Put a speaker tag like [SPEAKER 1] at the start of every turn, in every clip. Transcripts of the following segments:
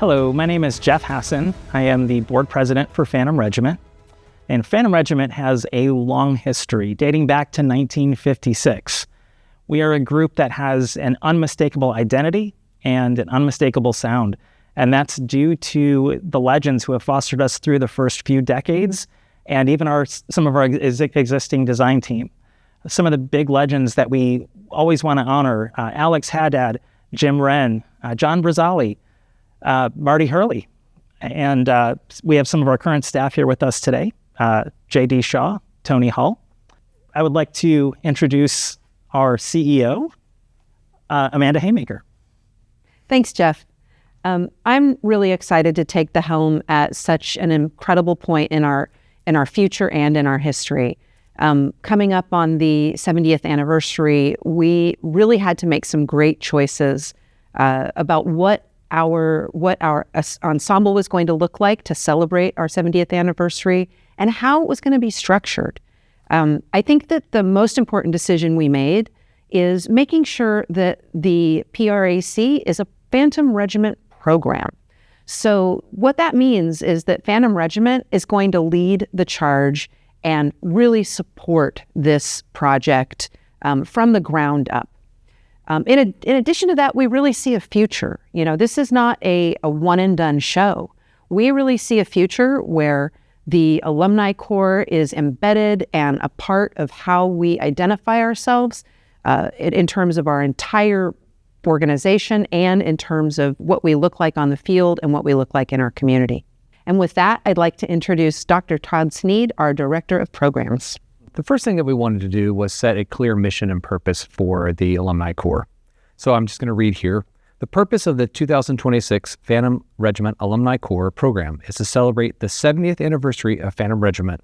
[SPEAKER 1] Hello, my name is Jeff Hassan. I am the board president for Phantom Regiment. And Phantom Regiment has a long history dating back to 1956. We are a group that has an unmistakable identity and an unmistakable sound. And that's due to the legends who have fostered us through the first few decades and even some of our existing design team. Some of the big legends that we always want to honor, Alex Haddad, Jim Wren, John Brazali, Marty Hurley. And we have some of our current staff here with us today, J.D. Shaw, Tony Hall. I would like to introduce our CEO, Amanda Haymaker.
[SPEAKER 2] Thanks, Jeff. I'm really excited to take the helm at such an incredible point in our future and in our history. Coming up on the 70th anniversary, we really had to make some great choices about what our ensemble was going to look like to celebrate our 70th anniversary and how it was going to be structured. I think that the most important decision we made is making sure that the PRAC is a Phantom Regiment program. So what that means is that Phantom Regiment is going to lead the charge and really support this project from the ground up. In addition to that, we really see a future. This is not a one and done show. We really see a future where the Alumni Corps is embedded and a part of how we identify ourselves in terms of our entire organization and in terms of what we look like on the field and what we look like in our community. And with that, I'd like to introduce Dr. Todd Sneed, our Director of Programs.
[SPEAKER 3] The first thing that we wanted to do was set a clear mission and purpose for the Alumni Corps. So I'm just going to read here. The purpose of the 2026 Phantom Regiment Alumni Corps program is to celebrate the 70th anniversary of Phantom Regiment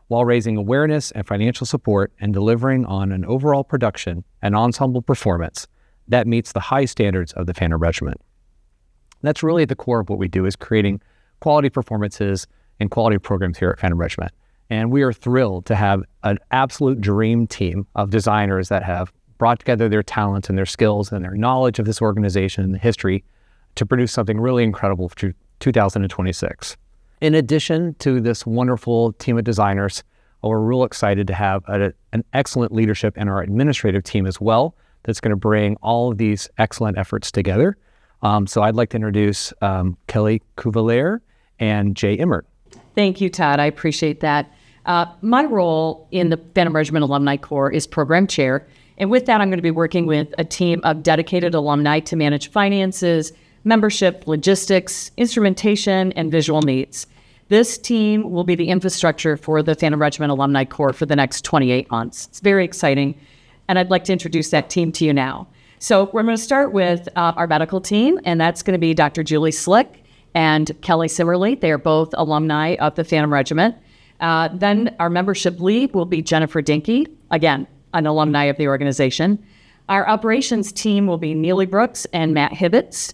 [SPEAKER 3] while raising awareness and financial support and delivering on an overall production and ensemble performance that meets the high standards of the Phantom Regiment. That's really at the core of what we do, is creating quality performances and quality programs here at Phantom Regiment. And we are thrilled to have an absolute dream team of designers that have brought together their talents and their skills and their knowledge of this organization and the history to produce something really incredible for 2026. In addition to this wonderful team of designers, we're real excited to have an excellent leadership in our administrative team as well that's going to bring all of these excellent efforts together. So I'd like to introduce Kelly Cuvalier and Jay Emmert.
[SPEAKER 4] Thank you, Todd. I appreciate that. My role in the Phantom Regiment Alumni Corps is program chair. And with that, I'm going to be working with a team of dedicated alumni to manage finances, membership, logistics, instrumentation, and visual needs. This team will be the infrastructure for the Phantom Regiment Alumni Corps for the next 28 months. It's very exciting. And I'd like to introduce that team to you now. So we're going to start with our medical team, and that's going to be Dr. Julie Slick and Kelly Simmerly. They are both alumni of the Phantom Regiment. Then our membership lead will be Jennifer Dinky, again, an alumni of the organization. Our operations team will be Neely Brooks and Matt Hibbets,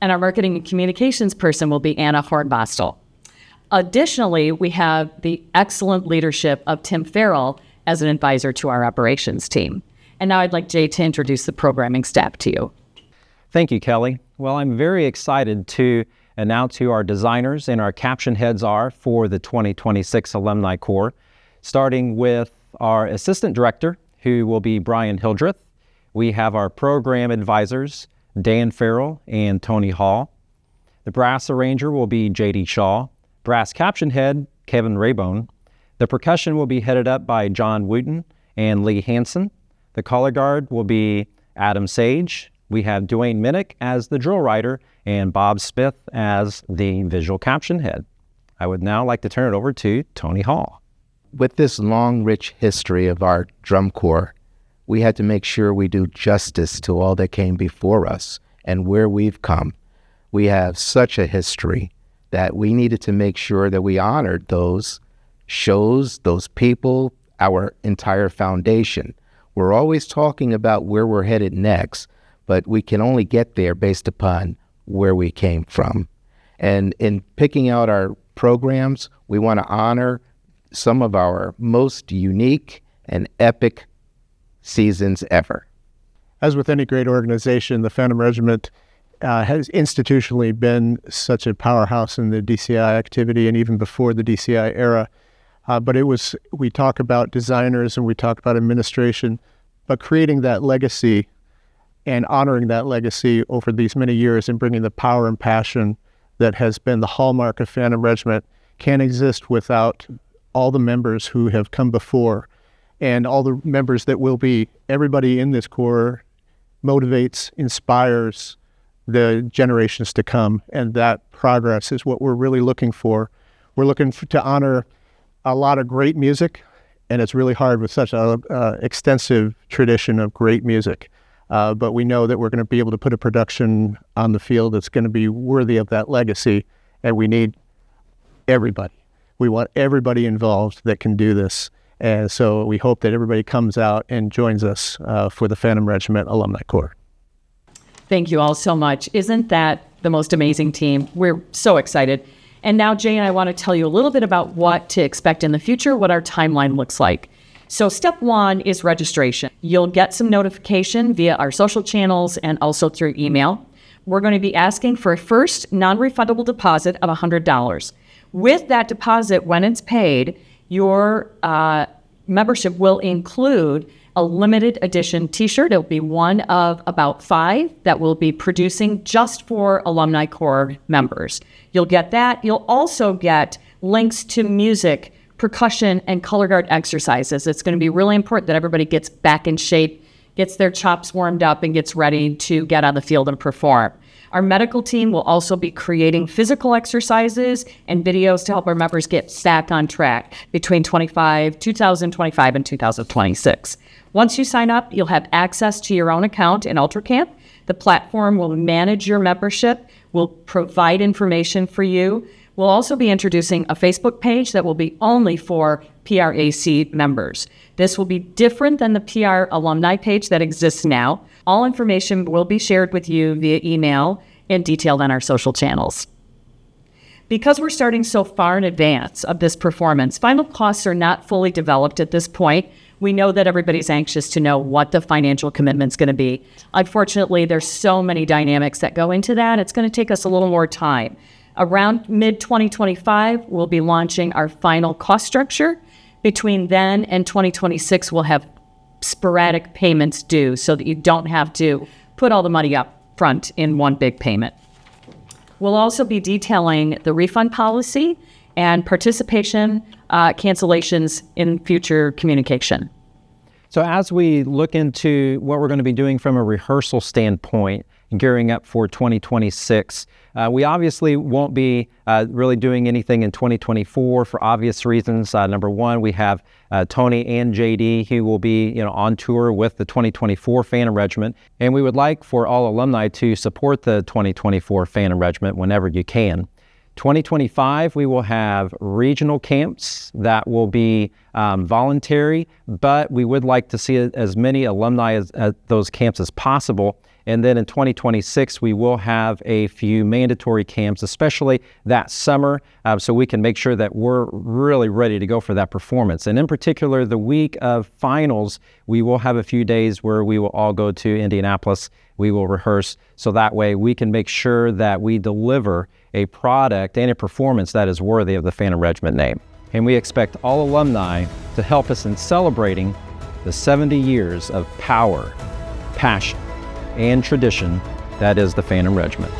[SPEAKER 4] and our marketing and communications person will be Anna Hornbostel. Additionally, we have the excellent leadership of Tim Farrell as an advisor to our operations team. And now I'd like Jay to introduce the programming staff to you.
[SPEAKER 5] Thank you, Kelly. Well, I'm very excited to announce who our designers and our caption heads are for the 2026 Alumni Corps, starting with our assistant director, who will be Brian Hildreth. We have our program advisors, Dan Farrell and Tony Hall. The brass arranger will be J.D. Shaw. Brass caption head, Kevin Raybone. The percussion will be headed up by John Wooten and Lee Hansen. The color guard will be Adam Sage. We have Dwayne Minnick as the drill writer and Bob Smith as the visual caption head. I would now like to turn it over to Tony Hall.
[SPEAKER 6] With this long, rich history of our drum corps, we had to make sure we do justice to all that came before us and where we've come. We have such a history that we needed to make sure that we honored those shows, those people, our entire foundation. We're always talking about where we're headed next, but we can only get there based upon where we came from. And in picking out our programs, we want to honor some of our most unique and epic seasons ever.
[SPEAKER 7] As with any great organization, the Phantom Regiment has institutionally been such a powerhouse in the DCI activity and even before the DCI era. But we talk about designers and we talk about administration, but creating that legacy and honoring that legacy over these many years and bringing the power and passion that has been the hallmark of Phantom Regiment can't exist without all the members who have come before and all the members that will be. Everybody in this Corps motivates, inspires the generations to come, and that progress is what we're really looking for. We're looking to honor a lot of great music, and it's really hard with such an extensive tradition of great music. But we know that we're going to be able to put a production on the field that's going to be worthy of that legacy, and we need everybody. We want everybody involved that can do this. And so we hope that everybody comes out and joins us for the Phantom Regiment Alumni Corps.
[SPEAKER 4] Thank you all so much. Isn't that the most amazing team? We're so excited. And now Jay and I want to tell you a little bit about what to expect in the future, what our timeline looks like. So step one is registration. You'll get some notification via our social channels and also through email. We're going to be asking for a first non-refundable deposit of $100. With that deposit, when it's paid, your membership will include a limited edition t-shirt. It'll be one of about 5 that we'll be producing just for Alumni Corps members. You'll get that. You'll also get links to music, percussion, and color guard exercises. It's going to be really important that everybody gets back in shape, gets their chops warmed up, and gets ready to get on the field and perform. Our medical team will also be creating physical exercises and videos to help our members get back on track between 2025 and 2026. Once you sign up, you'll have access to your own account in UltraCamp. The platform will manage your membership, will provide information for you. We'll also be introducing a Facebook page that will be only for PRAC members. This will be different than the PR alumni page that exists now. All information will be shared with you via email and detailed on our social channels. Because we're starting so far in advance of this performance, final costs are not fully developed at this point. We know that everybody's anxious to know what the financial commitment's going to be. Unfortunately, there's so many dynamics that go into that. It's going to take us a little more time. Around mid-2025, we'll be launching our final cost structure. Between then and 2026, we'll have sporadic payments due so that you don't have to put all the money up front in one big payment. We'll also be detailing the refund policy and participation cancellations in future communication.
[SPEAKER 5] So as we look into what we're going to be doing from a rehearsal standpoint, gearing up for 2026, we obviously won't be really doing anything in 2024 for obvious reasons. Number one, we have Tony and JD who will be on tour with the 2024 Phantom Regiment, and we would like for all alumni to support the 2024 Phantom Regiment whenever you can. 2025, we will have regional camps that will be voluntary, but we would like to see as many alumni at those camps as possible. And then in 2026, we will have a few mandatory camps, especially that summer, so we can make sure that we're really ready to go for that performance. And in particular, the week of finals, we will have a few days where we will all go to Indianapolis. We will rehearse, so that way we can make sure that we deliver a product and a performance that is worthy of the Phantom Regiment name. And we expect all alumni to help us in celebrating the 70 years of power, passion, and tradition that is the Phantom Regiment.